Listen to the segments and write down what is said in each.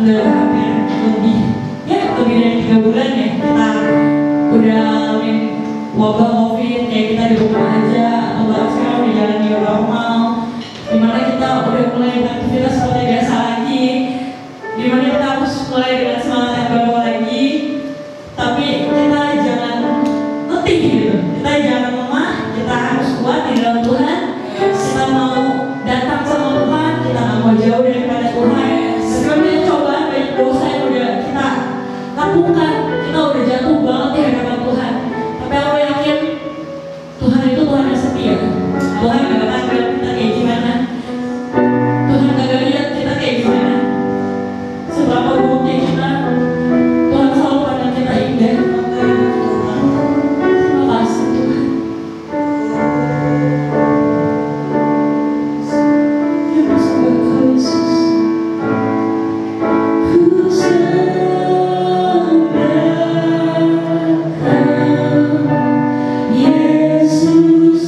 udah hampir lebih dari 3 bulan ya kita udah ngalamin wabah COVID, kayak kita di rumah aja, atau bahkan sekarang udah jalan new normal, dimana kita udah mulai beraktivitas seperti biasa lagi, dimana kita harus mulai dengan semangat yang baru lagi. Tapi kita jangan letih gitu, kita jangan lemah, kita harus kuat di dalam Tuhan. Kita mau datang sama Tuhan, kita gak mau jauh daripada Tuhan. Sebelum banyak cobaan, banyak dosa yang udah kita lakukan, kita udah jatuh banget di hadapan Tuhan. Tapi aku yakin Tuhan itu Tuhan yang setia. Tuhan gak akan lihat kita kayak gimana, Tuhan gak lihat kita kayak gimana, seberapa buruknya kita, Tuhan selalu pandang kita indah. Terima kasih Tuhan. Terima kasih Yesus.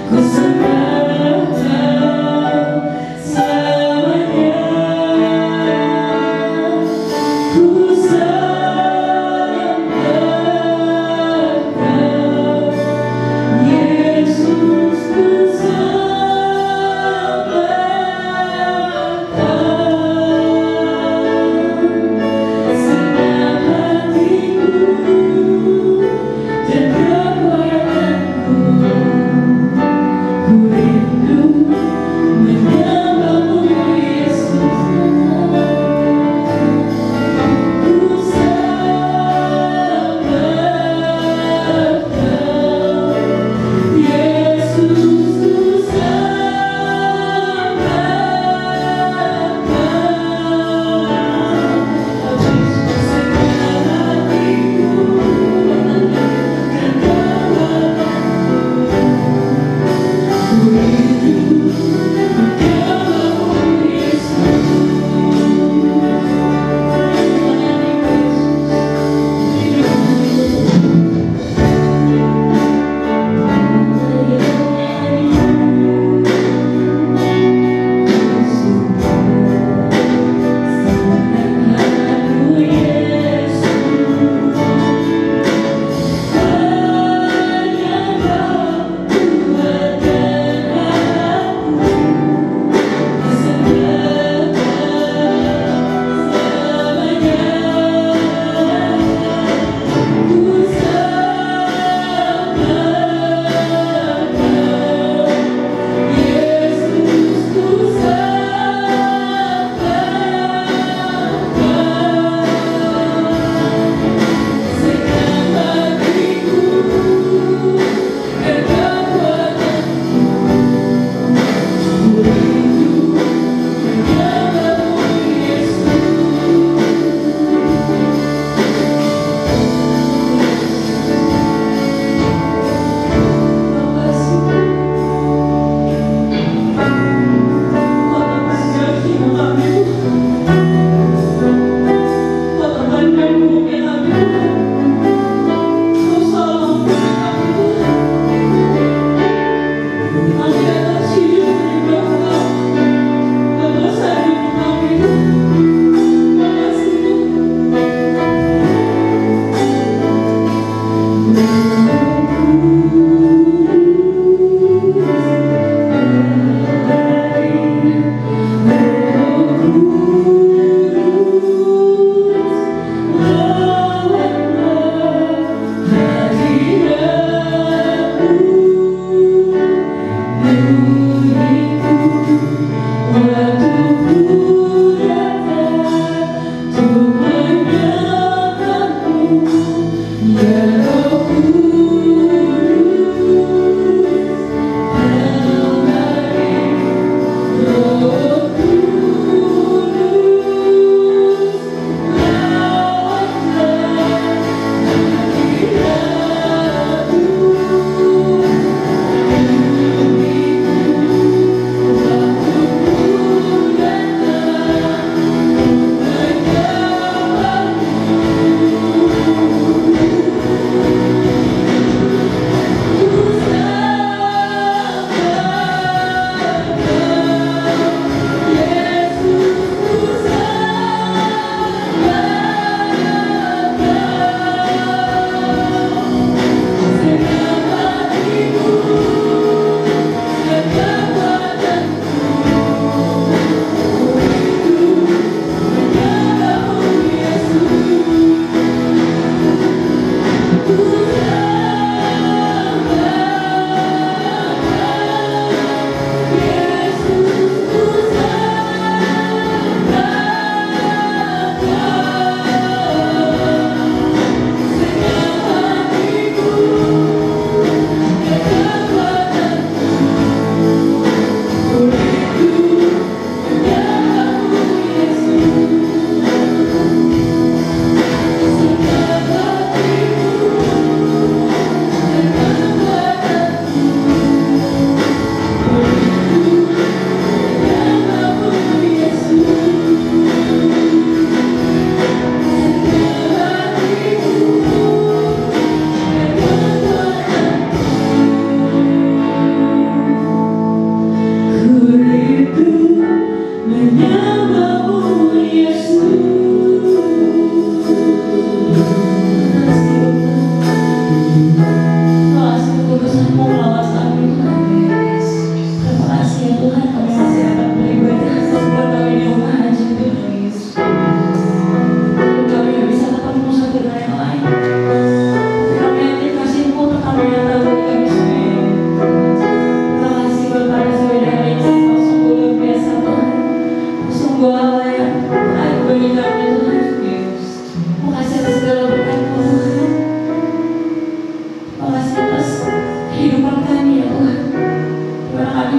Ku sembah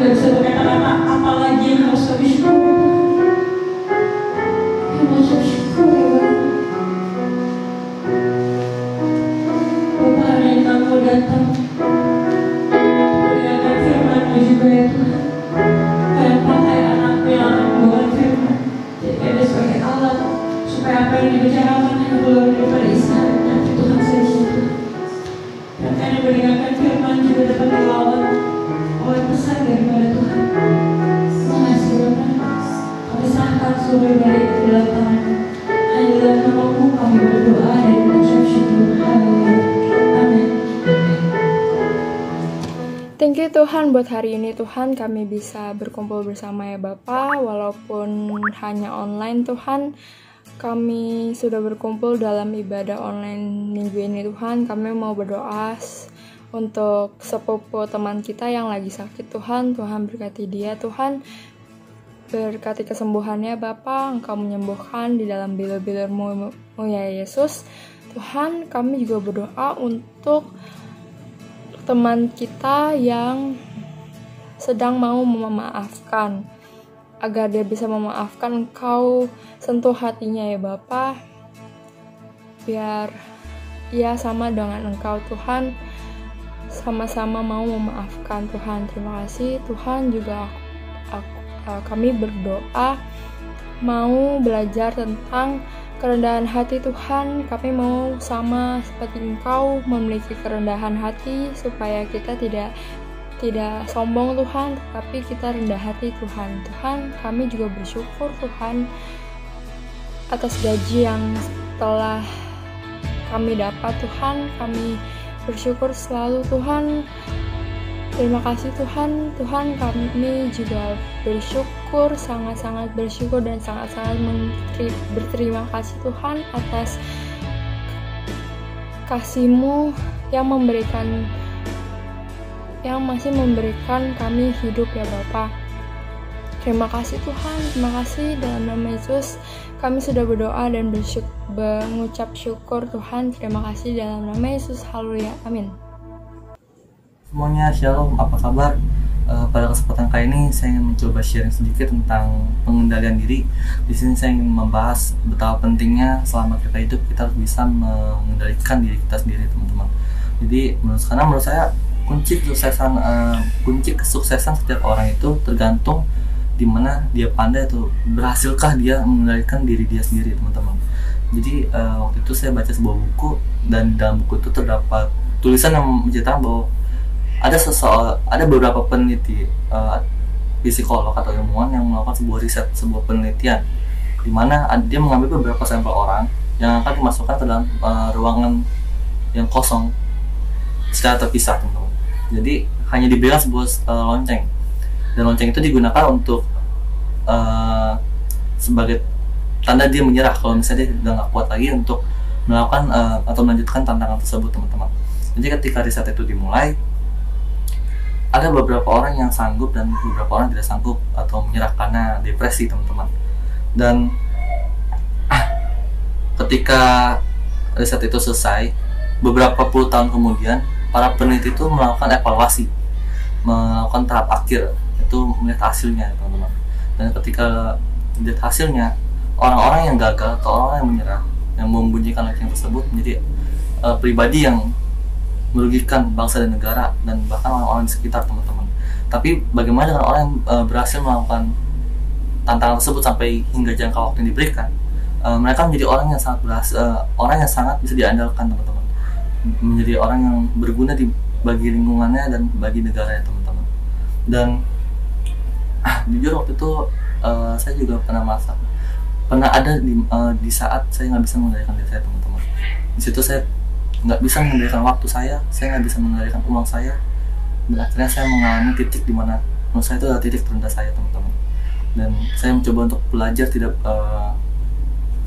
nggak bisa berkata-kata apa lagi yang harus kami syukur. Kami mengucap syukur ya Bapa. Bapa, hari ini kami mau datang mendengarkan firman-Mu juga ya Tuhan. Kayak pakai anakmu yang akan membawa firman, jadikan dia sebagai alat supaya apa yang dibicarakan hanya keluar daripada isi hatinya Tuhan saja. Dan kami mendengarkan firman juga dapat dilawan oleh pesan daripada Tuhan. Terima kasih Bapa. Kami serahkan seluruh dari di dalam tangan-Mu. Hanya dalam nama-Mu kami berdoa dan mengucap syukur. Haleluya. Amin. Thank you Tuhan buat hari ini Tuhan, kami bisa berkumpul bersama ya Bapa, walaupun hanya online Tuhan. Kami sudah berkumpul dalam ibadah online minggu ini Tuhan. Kami mau berdoa untuk sepupu teman kita yang lagi sakit Tuhan. Tuhan berkati dia Tuhan, berkati kesembuhannya Bapa. Engkau menyembuhkan di dalam bilur-bilur-Mu ya Yesus. Tuhan, kami juga berdoa untuk teman kita yang sedang mau memaafkan, agar dia bisa memaafkan. Engkau sentuh hatinya ya Bapa, biar ia sama dengan Engkau Tuhan, sama-sama mau memaafkan Tuhan. Terima kasih Tuhan. Juga kami berdoa mau belajar tentang kerendahan hati Tuhan. Kami mau sama seperti Engkau memiliki kerendahan hati, supaya kita tidak sombong Tuhan, tapi kita rendah hati Tuhan. Tuhan, kami juga bersyukur Tuhan atas gaji yang telah kami dapat Tuhan. Kami bersyukur selalu Tuhan. Terima kasih Tuhan. Tuhan, kami juga bersyukur, sangat-sangat bersyukur dan sangat-sangat berterima kasih Tuhan atas kasih-Mu yang masih memberikan kami hidup ya Bapa. Terima kasih Tuhan, terima kasih. Dalam nama Yesus kami sudah berdoa dan mengucap syukur Tuhan. Terima kasih dalam nama Yesus. Haleluya, amin. Semuanya, shalom, apa kabar? Pada kesempatan kali ini saya ingin mencoba sharing sedikit tentang pengendalian diri. Di sini saya ingin membahas betapa pentingnya selama kita hidup kita harus bisa mengendalikan diri kita sendiri, teman-teman. Jadi menurut saya kunci kesuksesan setiap orang itu tergantung di mana dia pandai atau berhasilkah dia mengendalikan diri dia sendiri, teman-teman. Jadi waktu itu saya baca sebuah buku, dan dalam buku itu terdapat tulisan yang menceritakan bahwa ada beberapa peneliti psikolog atau ilmuwan yang melakukan sebuah riset, sebuah penelitian di mana dia mengambil beberapa sampel orang yang akan dimasukkan ke dalam ruangan yang kosong secara terpisah, teman-teman. Jadi hanya diberikan sebuah lonceng, dan lonceng itu digunakan untuk sebagai tanda dia menyerah kalau misalnya dia udah nggak kuat lagi untuk melakukan atau melanjutkan tantangan tersebut, teman-teman. Jadi ketika riset itu dimulai, ada beberapa orang yang sanggup dan beberapa orang tidak sanggup atau menyerah karena depresi, teman-teman. Dan ketika riset itu selesai, beberapa puluh tahun kemudian para peneliti itu melakukan evaluasi, melakukan tahap akhir, itu melihat hasilnya, teman-teman. Dan ketika melihat hasilnya, orang-orang yang gagal atau orang yang menyerah, yang membunyikan lonceng tersebut menjadi pribadi yang merugikan bangsa dan negara dan bahkan orang-orang di sekitar, teman-teman. Tapi bagaimana dengan orang yang berhasil melakukan tantangan tersebut sampai hingga jangka waktu yang diberikan? Mereka menjadi orang yang sangat orang yang sangat bisa diandalkan, teman-teman. Menjadi orang yang berguna bagi lingkungannya dan bagi negaranya, teman-teman. Dan jujur waktu itu saya juga pernah ada di saat saya nggak bisa mengendalikan diri saya, teman-teman. Di situ saya nggak bisa mengendalikan waktu saya nggak bisa mengendalikan uang saya, dan akhirnya saya mengalami titik di mana menurut saya itu adalah titik terendah saya, teman-teman. Dan saya mencoba untuk belajar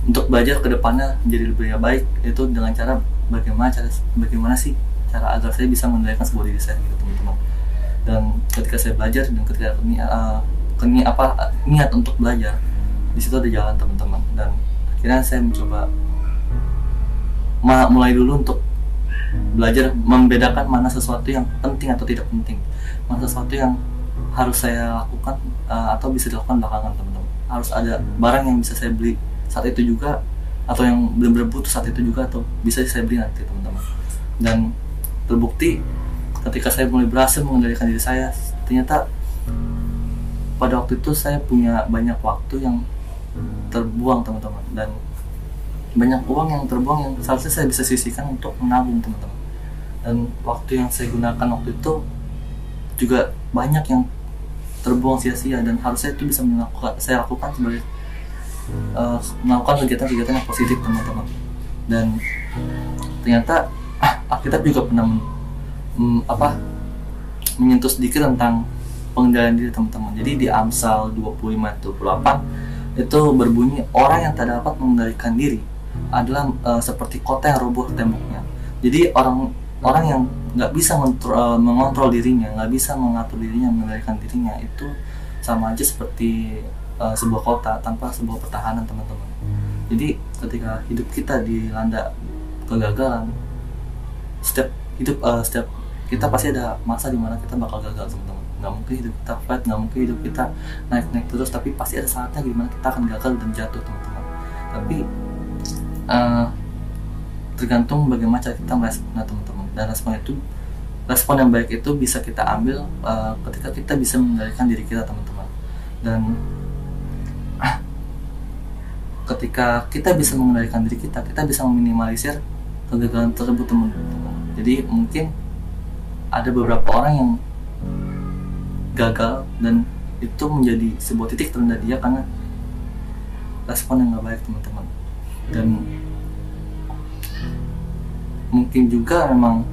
untuk belajar ke depannya menjadi lebih baik, itu dengan cara bagaimana sih cara agar saya bisa mengendalikan sebuah diri saya, gitu, teman-teman. Dan ketika saya belajar dan ketika niat untuk belajar, di situ ada jalan, teman-teman. Dan akhirnya saya mencoba mulai dulu untuk belajar membedakan mana sesuatu yang penting atau tidak penting, mana sesuatu yang harus saya lakukan atau bisa dilakukan belakangan teman-teman. Harus ada barang yang bisa saya beli saat itu juga, atau yang benar-benar butuh saat itu juga, atau bisa saya beli nanti teman-teman. Dan terbukti ketika saya mulai berhasil mengendalikan diri saya, ternyata pada waktu itu saya punya banyak waktu yang terbuang teman-teman, dan banyak uang yang terbuang yang seharusnya saya bisa sisihkan untuk menabung teman-teman. Dan waktu yang saya gunakan waktu itu juga banyak yang terbuang sia-sia, dan harusnya itu bisa saya lakukan sebagai melakukan kegiatan-kegiatan yang positif teman-teman. Dan ternyata Alkitab juga pernah menyentuh sedikit tentang pengendalian diri teman-teman. Jadi di Amsal 25:28 itu berbunyi, orang yang tak dapat mengendalikan diri adalah seperti kota yang roboh temboknya. Jadi orang yang nggak bisa mengontrol dirinya, nggak bisa mengatur dirinya, mengendalikan dirinya, itu sama aja seperti sebuah kota tanpa sebuah pertahanan teman-teman. Jadi ketika hidup kita dilanda kegagalan, setiap kita pasti ada masa dimana kita bakal gagal teman-teman. Nggak mungkin hidup kita flat, nggak mungkin hidup kita naik terus, tapi pasti ada saatnya dimana kita akan gagal dan jatuh teman-teman. Tapi tergantung bagaimana cara kita meresponnya teman-teman. Dan respon yang baik itu bisa kita ambil ketika kita bisa mengendalikan diri kita teman-teman. Dan ketika kita bisa mengendalikan diri kita bisa meminimalisir kegagalan tersebut teman-teman. Jadi mungkin ada beberapa orang yang gagal dan itu menjadi sebuah titik terendah dia karena respon yang gak baik teman-teman. Dan mungkin juga memang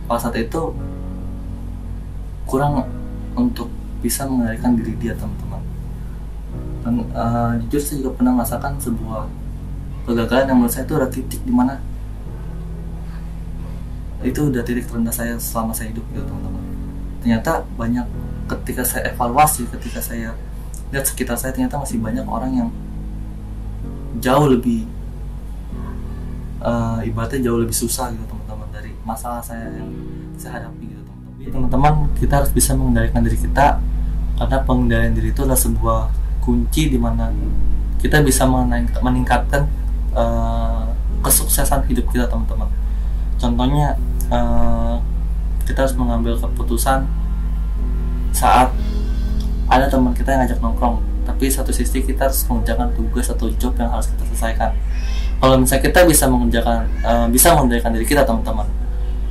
pada saat itu kurang untuk bisa mengendalikan diri dia teman-teman. Dan jujur saya juga pernah merasakan sebuah kegagalan yang menurut saya itu ada titik dimana itu udah titik terendah saya selama saya hidup gitu teman-teman. Ternyata banyak, ketika saya evaluasi, ketika saya lihat sekitar saya, ternyata masih banyak orang yang jauh lebih ibaratnya jauh lebih susah gitu teman-teman dari masalah saya yang saya hadapi gitu teman-teman. Jadi teman-teman, kita harus bisa mengendalikan diri kita, karena pengendalian diri itu adalah sebuah kunci di mana kita bisa meningkatkan kesuksesan hidup kita teman-teman. Contohnya kita harus mengambil keputusan saat ada teman kita yang ngajak nongkrong, tapi satu sisi kita harus mengerjakan tugas atau job yang harus kita selesaikan. Kalau misalnya kita bisa mengendalikan diri kita teman-teman,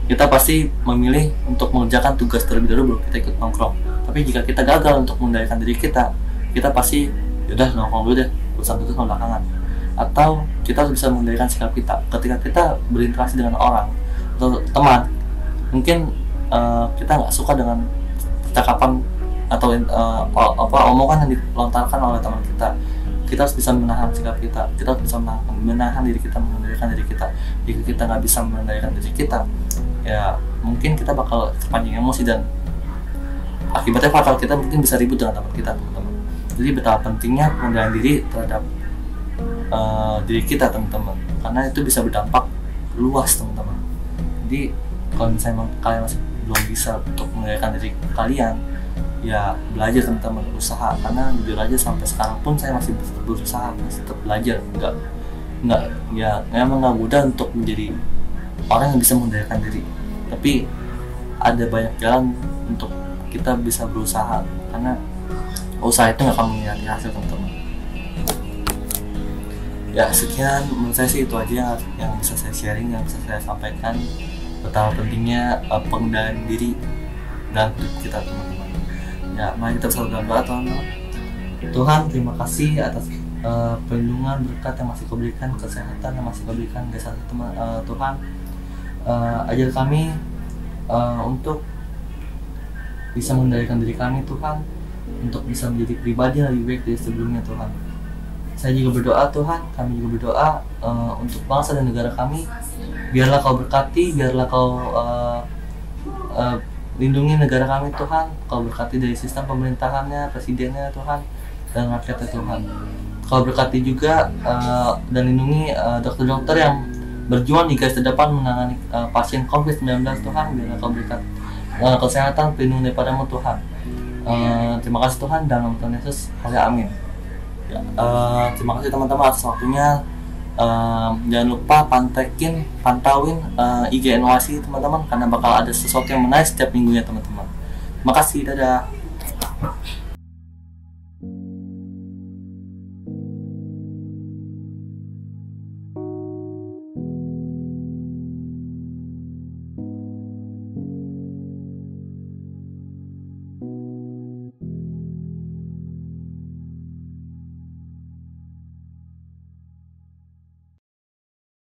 kita pasti memilih untuk mengerjakan tugas terlebih dahulu baru kita ikut nongkrong. Tapi jika kita gagal untuk mengendalikan diri kita pasti yaudah nongkrong dulu deh, urusan tugas belakangan. Atau kita harus bisa mengendalikan sikap kita ketika kita berinteraksi dengan orang atau teman. Mungkin kita nggak suka dengan percakapan atau omongan yang dilontarkan oleh teman kita. Kita harus bisa menahan sikap kita harus bisa menahan diri kita, mengendalikan diri kita. Jika kita nggak bisa mengendalikan diri kita, ya mungkin kita bakal terpancing emosi, dan akibatnya fatal, kita mungkin bisa ribut dengan teman kita teman-teman. Jadi betapa pentingnya pengendalian diri terhadap diri kita teman-teman, karena itu bisa berdampak luas teman-teman. Jadi kalau misalnya kalian masih belum bisa untuk mengendalikan diri kalian, ya belajar teman-teman, usaha. Karena jujur aja sampai sekarang pun saya masih berusaha, masih tetap belajar. Memang nggak mudah untuk menjadi orang yang bisa mengendalikan diri, tapi ada banyak jalan untuk kita bisa berusaha, karena usaha itu nggak akan mengkhianati hasil teman-teman. Ya sekian, menurut saya sih itu aja yang bisa saya sharing, yang bisa saya sampaikan, betapa pentingnya pengendalian diri dan hidup kita teman-teman. Ya, mari kita bersama doa teman-teman. Tuhan, terima kasih atas perlindungan, berkat yang masih Kau berikan, kesehatan yang masih Kau berikan Tuhan. Ajar kami untuk bisa mengendalikan diri kami Tuhan, untuk bisa menjadi pribadi yang lebih baik dari sebelumnya Tuhan. Saya juga berdoa Tuhan, kami juga berdoa untuk bangsa dan negara kami. Biarlah Kau berkati, biarlah Kau lindungi negara kami Tuhan. Kau berkati dari sistem pemerintahannya, presidennya Tuhan, dan rakyatnya Tuhan. Kau berkati juga dan lindungi dokter-dokter yang berjuang di garis terdepan menangani pasien COVID-19 Tuhan. Biarlah Kau berikan kesehatan, pelindung daripada-Mu Tuhan. Terima kasih Tuhan dan nama Tuhan Yesus. Amin. Ya, terima kasih teman-teman atas waktunya. Jangan lupa pantauin IG NYC teman-teman, karena bakal ada sesuatu yang menarik setiap minggunya teman-teman. Terima kasih, dadah.